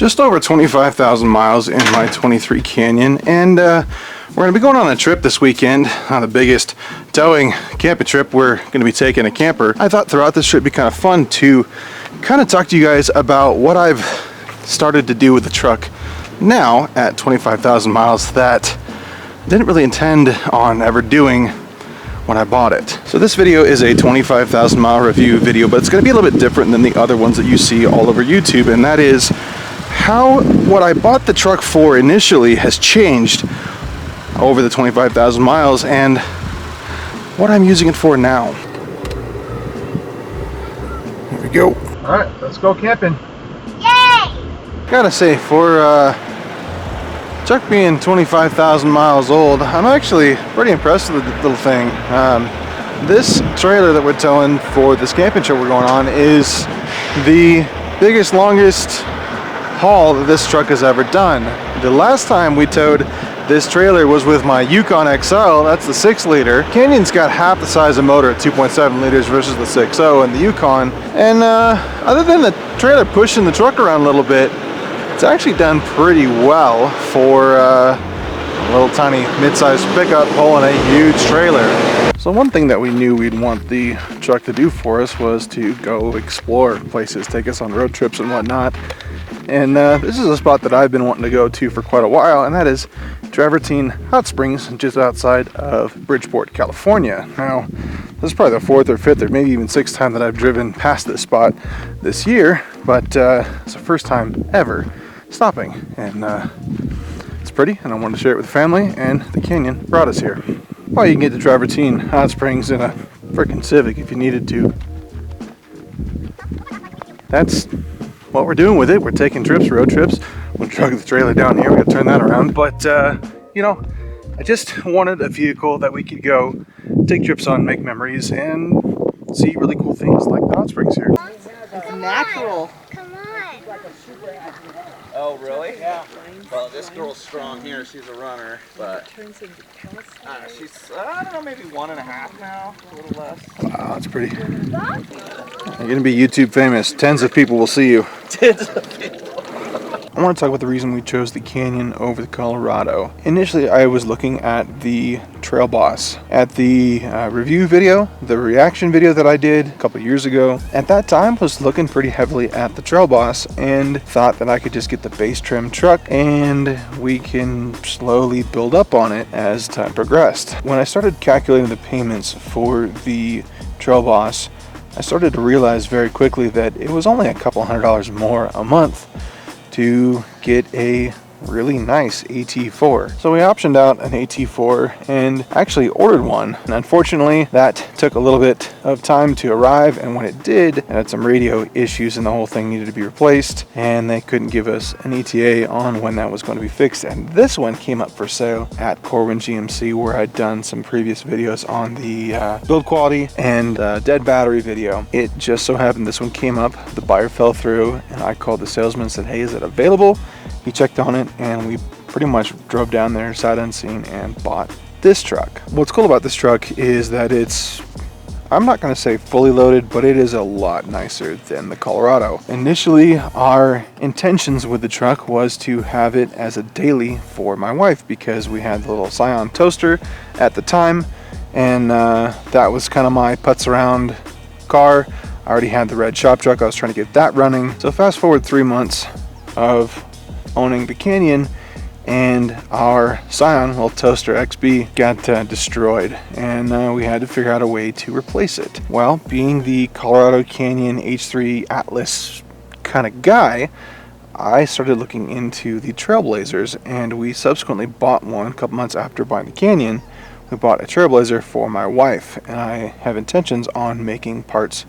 Just over 25,000 miles in my 23 Canyon, and we're going to be going on a trip this weekend, on the biggest towing camping trip. We're going to be taking a camper. I thought throughout this trip it'd be kind of fun to kind of talk to you guys about what I've started to do with the truck now at 25,000 miles that I didn't really intend on ever doing when I bought it. So this video is a 25,000 mile review video, but it's going to be a little bit different than the other ones that you see all over YouTube, and that is how what I bought the truck for initially has changed over the 25,000 miles and what I'm using it for now. Here we go. All right, let's go camping. Yay! Gotta say, for truck being 25,000 miles old, I'm actually pretty impressed with the little thing. This trailer that we're towing for this camping trip we're going on is the biggest, longest haul that this truck has ever done. The last time we towed this trailer was with my Yukon XL. That's the 6-liter. Canyon's got half the size of motor at 2.7 liters versus the 6.0 and the Yukon. And other than the trailer pushing the truck around a little bit, it's actually done pretty well for a little tiny mid-sized pickup pulling a huge trailer. So one thing that we knew we'd want the truck to do for us was to go explore places, take us on road trips and whatnot. And this is a spot that I've been wanting to go to for quite a while, and that is Travertine Hot Springs, just outside of Bridgeport, California. Now, this is probably the 4th or 5th or maybe even 6th time that I've driven past this spot this year, but it's the first time ever stopping, and it's pretty, and I wanted to share it with the family, and the Canyon brought us here. Well, you can get to Travertine Hot Springs in a freaking Civic if you needed to. That's what we're doing with it. We're taking trips, road trips. We'll drug the trailer down here. We gotta turn that around. But you know, I just wanted a vehicle that we could go take trips on, make memories, and see really cool things like the hot springs here. It's natural. Come on. Oh, really? Yeah. Well, this girl's strong here. She's a runner, but she's, I don't know, maybe 1.5 now, a little less. Wow, that's pretty. You're gonna be YouTube famous. Tens of people will see you. Tens of people. I want to talk about the reason we chose the Canyon over the Colorado. Initially, I was looking at the Trail Boss. At the review video, the reaction video that I did a couple years ago, at that time was looking pretty heavily at the Trail Boss and thought that I could just get the base trim truck and we can slowly build up on it as time progressed. When I started calculating the payments for the Trail Boss, I started to realize very quickly that it was only a couple $100 more a month to get a really nice AT4. So we optioned out an AT4 and actually ordered one. And unfortunately, that took a little bit of time to arrive, and when it did, it had some radio issues and the whole thing needed to be replaced, and they couldn't give us an ETA on when that was going to be fixed. And this one came up for sale at Corwin GMC, where I'd done some previous videos on the build quality and dead battery video. It just so happened this one came up, the buyer fell through, and I called the salesman and said, hey, is it available? He checked on it, and we pretty much drove down there sight unseen and bought this truck. What's cool about this truck is that it's, I'm not going to say fully loaded, but it is a lot nicer than the Colorado. Initially, our intentions with the truck was to have it as a daily for my wife because we had the little Scion toaster at the time, and that was kind of my putz around car. I already had the red shop truck. I was trying to get that running. So fast forward 3 months of owning the Canyon, and our Scion, little toaster XB, got destroyed, and we had to figure out a way to replace it. Well, being the Colorado Canyon H3 Atlas kind of guy, I started looking into the Trailblazers, and we subsequently bought one a couple months after buying the Canyon. We bought a Trailblazer for my wife, and I have intentions on making parts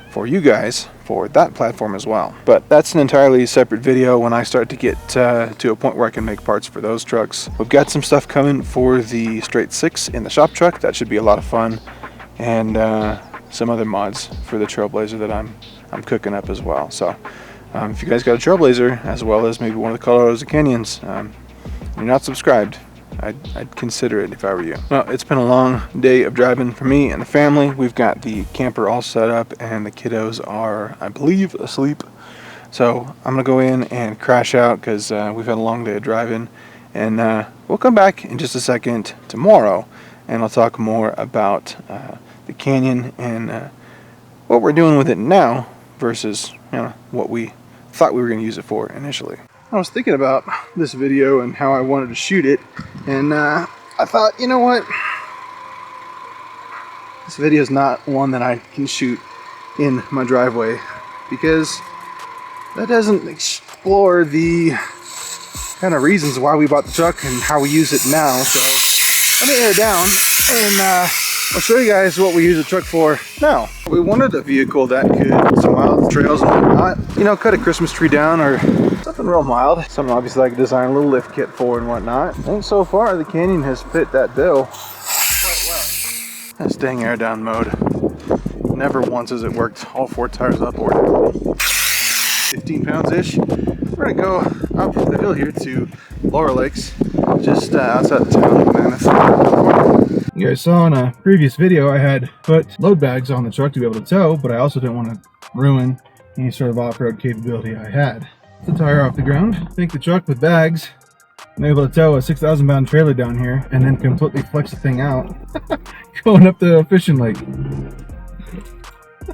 for you guys for that platform as well. But that's an entirely separate video when I start to get to a point where I can make parts for those trucks. We've got some stuff coming for the straight 6 in the shop truck. That should be a lot of fun, and some other mods for the Trailblazer that I'm cooking up as well. So if you guys got a Trailblazer as well as maybe one of the Colorados or Canyons, you're not subscribed, I'd consider it if I were you. Well, it's been a long day of driving for me and the family. We've got the camper all set up and the kiddos are, I believe, asleep. So I'm gonna go in and crash out because we've had a long day of driving, and we'll come back in just a second tomorrow, and I'll talk more about the canyon and what we're doing with it now versus what we thought we were going to use it for initially. I was thinking about this video and how I wanted to shoot it, and I thought, you know what, this video is not one that I can shoot in my driveway because that doesn't explore the kind of reasons why we bought the truck and how we use it now. So let me air down and I'll show you guys what we use the truck for now. We wanted a vehicle that could some mild trails and whatnot. You know, cut a Christmas tree down or something real mild. Something obviously I could design a little lift kit for and whatnot. And so far the Canyon has fit that bill quite well. That's dang air down mode. Never once has it worked all 4 tires up or down. 15 pounds-ish. We're gonna go up the hill here to Laurel Lakes, just outside the town of Mammoth, California. You guys saw in a previous video I had put load bags on the truck to be able to tow, but I also didn't want to ruin any sort of off-road capability I had. The tire off the ground, take the truck with bags, I'm able to tow a 6,000 pound trailer down here and then completely flex the thing out going up the fishing lake.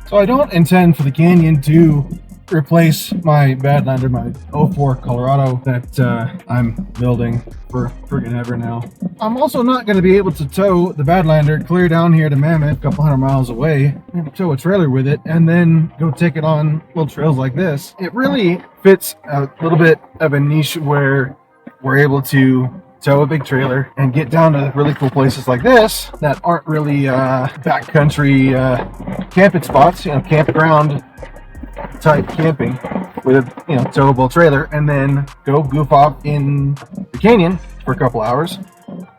So I don't intend for the Canyon to replace my Badlander, my 04 Colorado that I'm building for friggin' ever now. I'm also not going to be able to tow the Badlander clear down here to Mammoth, a couple hundred miles away, and tow a trailer with it, and then go take it on little trails like this. It really fits a little bit of a niche where we're able to tow a big trailer and get down to really cool places like this that aren't really backcountry camping spots, campground type camping with a towable trailer, and then go goof off in the canyon for a couple hours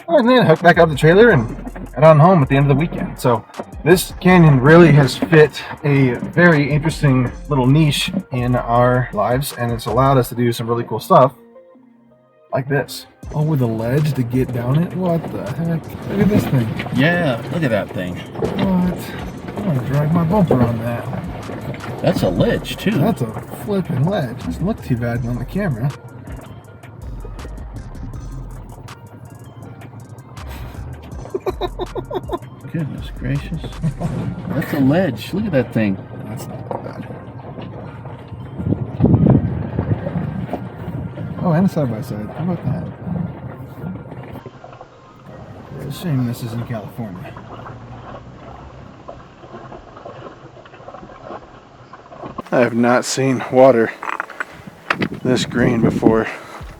and then hook back up the trailer and head on home at the end of the weekend. So this canyon really has fit a very interesting little niche in our lives, and it's allowed us to do some really cool stuff like this. Oh, with a ledge to get down it? What the heck? Look at this thing. Yeah, look at that thing. What? I'm gonna drag my bumper on that. That's a ledge, too. That's a flipping ledge. Doesn't look too bad on the camera. Goodness gracious. That's a ledge. Look at that thing. That's not bad. Oh, and a side-by-side. How about that? It's a shame this is in California. I have not seen water this green before.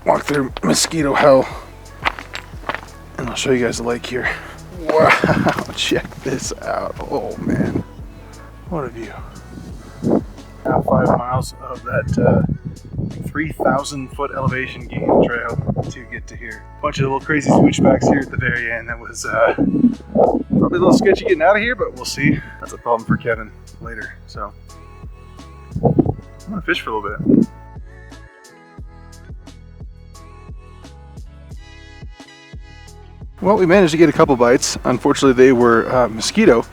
Walk through mosquito hell. And I'll show you guys the lake here. Wow, check this out. Oh man, what a view. Now 5 miles of that 3,000 foot elevation gain trail to get to here. Bunch of little crazy switchbacks here at the very end. That was probably a little sketchy getting out of here, but we'll see. That's a problem for Kevin later. So I'm gonna fish for a little bit. Well, we managed to get a couple bites. Unfortunately, they were mosquito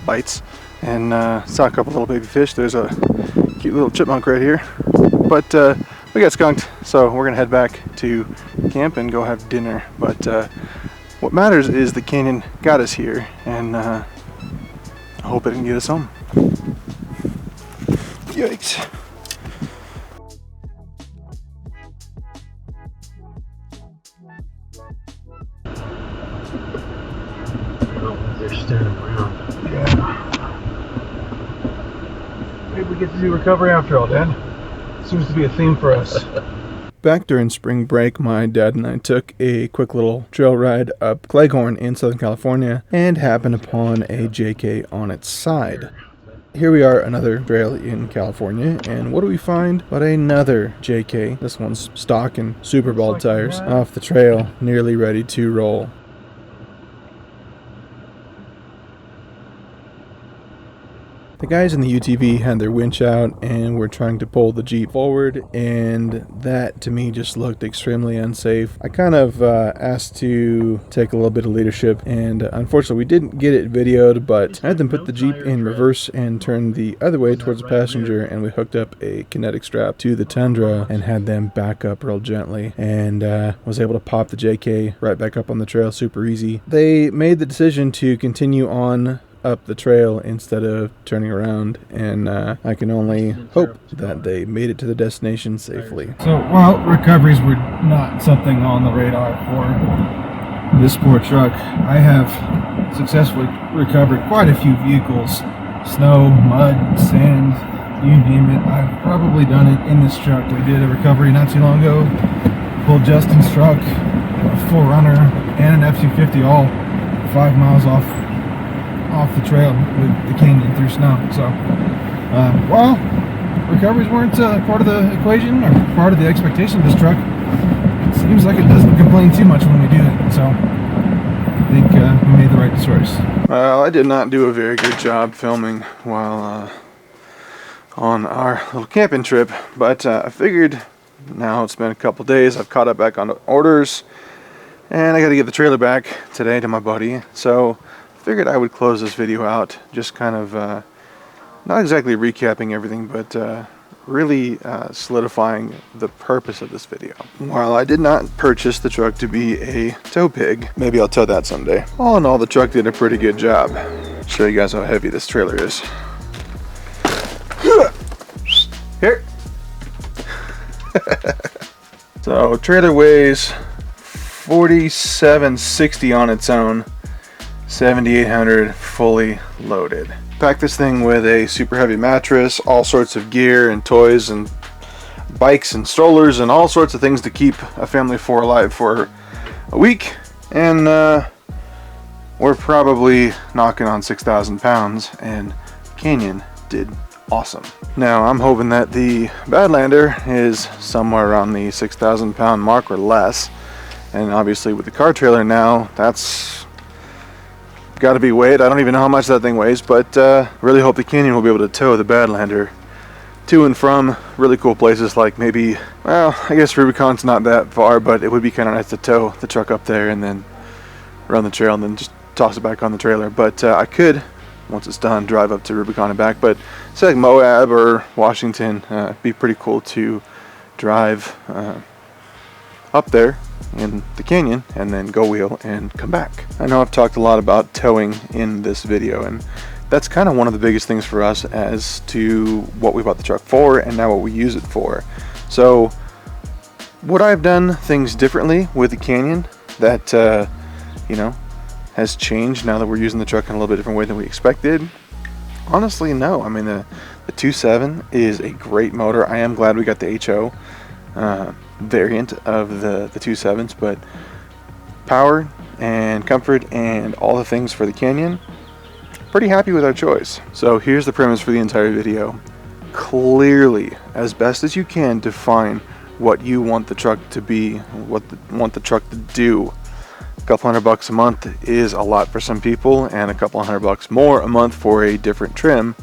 bites, and saw a couple little baby fish. There's a cute little chipmunk right here, but we got skunked, so we're gonna head back to camp and go have dinner. But what matters is the canyon got us here, and I hope it can get us home. Yikes. They're standing around. Yeah. Maybe we get to do recovery after all, Dad. Seems to be a theme for us. Back during spring break, my dad and I took a quick little trail ride up Cleghorn in Southern California and happened upon a JK on its side. Here we are, another trail in California, and what do we find but another JK? This one's stock and super bald tires off the trail, nearly ready to roll. The guys in the UTV had their winch out and were trying to pull the Jeep forward, and that to me just looked extremely unsafe. I kind of asked to take a little bit of leadership, and unfortunately we didn't get it videoed, but I had them put the Jeep in reverse and turn the other way towards the passenger, and we hooked up a kinetic strap to the Tundra and had them back up real gently, and was able to pop the JK right back up on the trail super easy. They made the decision to continue on up the trail instead of turning around, and I can only hope that they made it to the destination safely. So while recoveries were not something on the radar for this sport truck, I have successfully recovered quite a few vehicles. Snow, mud, sand, you name it. I've probably done it in this truck. We did a recovery not too long ago. Pulled Justin's truck, a 4Runner, and an F-250 all 5 miles off the trail with the canyon through snow. So while recoveries weren't part of the equation or part of the expectation of this truck, it seems like it doesn't complain too much when we do it. So I think we made the right choice. Well, I did not do a very good job filming while on our little camping trip, but I figured now it's been a couple days, I've caught up back on orders, and I got to get the trailer back today to my buddy, so figured I would close this video out just kind of not exactly recapping everything, but really solidifying the purpose of this video. While I did not purchase the truck to be a tow pig, maybe I'll tow that someday, all in all the truck did a pretty good job. Show you guys how heavy this trailer is. Here. So trailer weighs 4760 on its own, 7800 fully loaded. Pack this thing with a super heavy mattress, all sorts of gear and toys and bikes and strollers and all sorts of things to keep a family of 4 alive for a week, and we're probably knocking on 6,000 pounds, and Canyon did awesome. Now I'm hoping that the Badlander is somewhere around the 6,000 pound mark or less, and obviously with the car trailer now, that's got to be weighed. I don't even know how much that thing weighs, but really hope the Canyon will be able to tow the Badlander to and from really cool places, like maybe, well, I guess Rubicon's not that far, but it would be kind of nice to tow the truck up there and then run the trail and then just toss it back on the trailer. But I could, once it's done, drive up to Rubicon and back, but say like Moab or Washington, it'd be pretty cool to drive up there in the canyon and then go wheel and come back. I know I've talked a lot about towing in this video, and that's kind of one of the biggest things for us as to what we bought the truck for and now what we use it for. So would I have done things differently with the Canyon that you know, has changed now that we're using the truck in a little bit different way than we expected? Honestly, no. I mean, the 2.7 is a great motor. I am glad we got the HO variant of the 2.7s, but power and comfort and all the things for the Canyon, pretty happy with our choice. So here's the premise for the entire video. Clearly, as best as you can, define what you want the truck to be, want the truck to do. A couple $100 a month is a lot for some people, and a couple $100 more a month for a different trim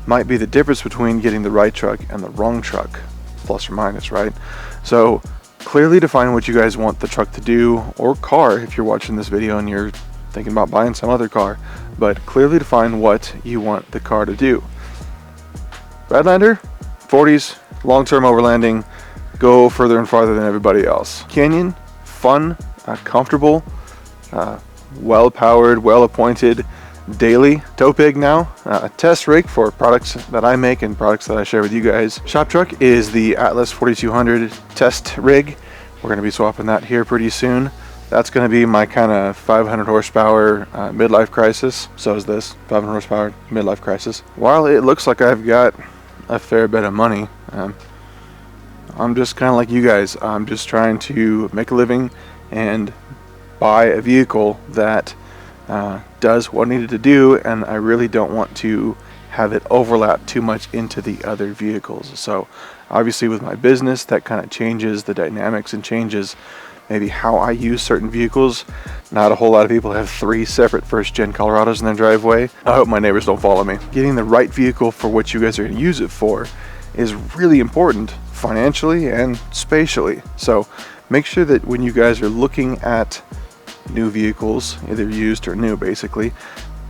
might be the difference between getting the right truck and the wrong truck, plus or minus, right? So clearly define what you guys want the truck to do, or car if you're watching this video and you're thinking about buying some other car, but clearly define what you want the car to do. Badlander, 40s, long-term overlanding, go further and farther than everybody else. Canyon, fun, comfortable, well-powered, well-appointed, daily tow pig now, a test rig for products that I make and products that I share with you guys. Shop truck is the Atlas 4200 test rig. We're going to be swapping that here pretty soon. That's going to be my kind of 500 horsepower midlife crisis. So is this 500 horsepower midlife crisis. While it looks like I've got a fair bit of money, I'm just kind of like you guys. I'm just trying to make a living and buy a vehicle that does what it needed to do, and I really don't want to have it overlap too much into the other vehicles. So obviously with my business, that kind of changes the dynamics and changes maybe how I use certain vehicles. Not a whole lot of people have 3 separate first-gen Colorados in their driveway. I hope my neighbors don't follow me. Getting the right vehicle for what you guys are going to use it for is really important financially and spatially. So make sure that when you guys are looking at new vehicles, either used or new basically,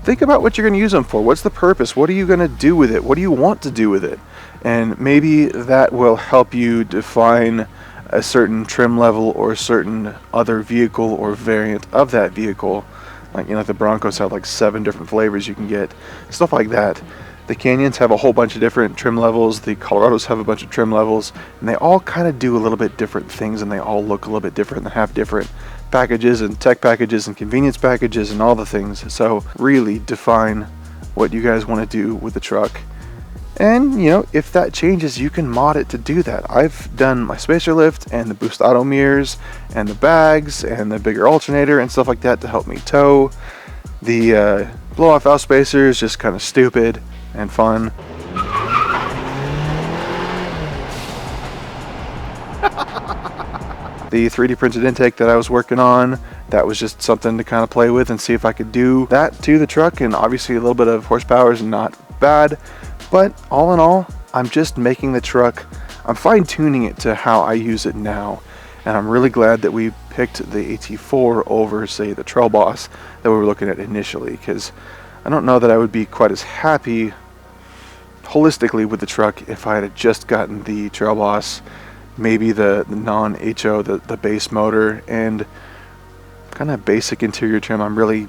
think about what you're going to use them for. What's the purpose? What are you going to do with it? What do you want to do with it? And maybe that will help you define a certain trim level or a certain other vehicle or variant of that vehicle. Like, you know, the Broncos have like 7 different flavors you can get, stuff like that. The Canyons have a whole bunch of different trim levels. The Colorados have a bunch of trim levels, and they all kind of do a little bit different things, and they all look a little bit different and have different packages and tech packages and convenience packages and all the things. So really define what you guys want to do with the truck. And, you know, if that changes, you can mod it to do that. I've done my spacer lift and the boost auto mirrors and the bags and the bigger alternator and stuff like that to help me tow. The blow off valve spacer is just kind of stupid and fun. The 3D printed intake that I was working on, that was just something to kind of play with and see if I could do that to the truck. And obviously a little bit of horsepower is not bad, but all in all, I'm just making the truck, I'm fine tuning it to how I use it now. And I'm really glad that we picked the AT4 over, say, the Trail Boss that we were looking at initially, because I don't know that I would be quite as happy holistically with the truck if I had just gotten the Trail Boss, maybe the non-HO, the base motor, and kind of basic interior trim. I'm really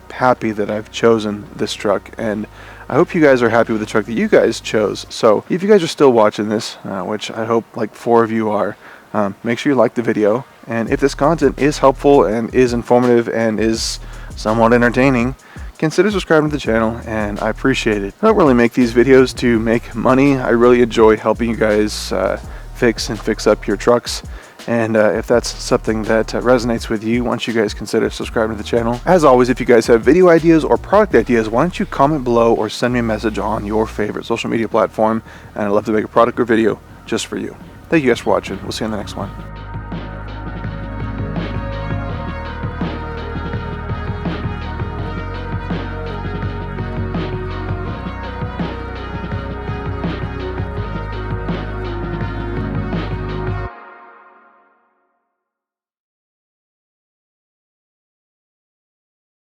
happy that I've chosen this truck, and I hope you guys are happy with the truck that you guys chose. So if you guys are still watching this, which I hope like 4 of you are, make sure you like the video, and if this content is helpful and is informative and is somewhat entertaining, consider subscribing to the channel, and I appreciate it. I don't really make these videos to make money. I really enjoy helping you guys fix up your trucks, and if that's something that resonates with you, why don't you guys consider subscribing to the channel. As always, if you guys have video ideas or product ideas, why don't you comment below or send me a message on your favorite social media platform, and I'd love to make a product or video just for you. Thank you guys for watching. We'll see you in the next one.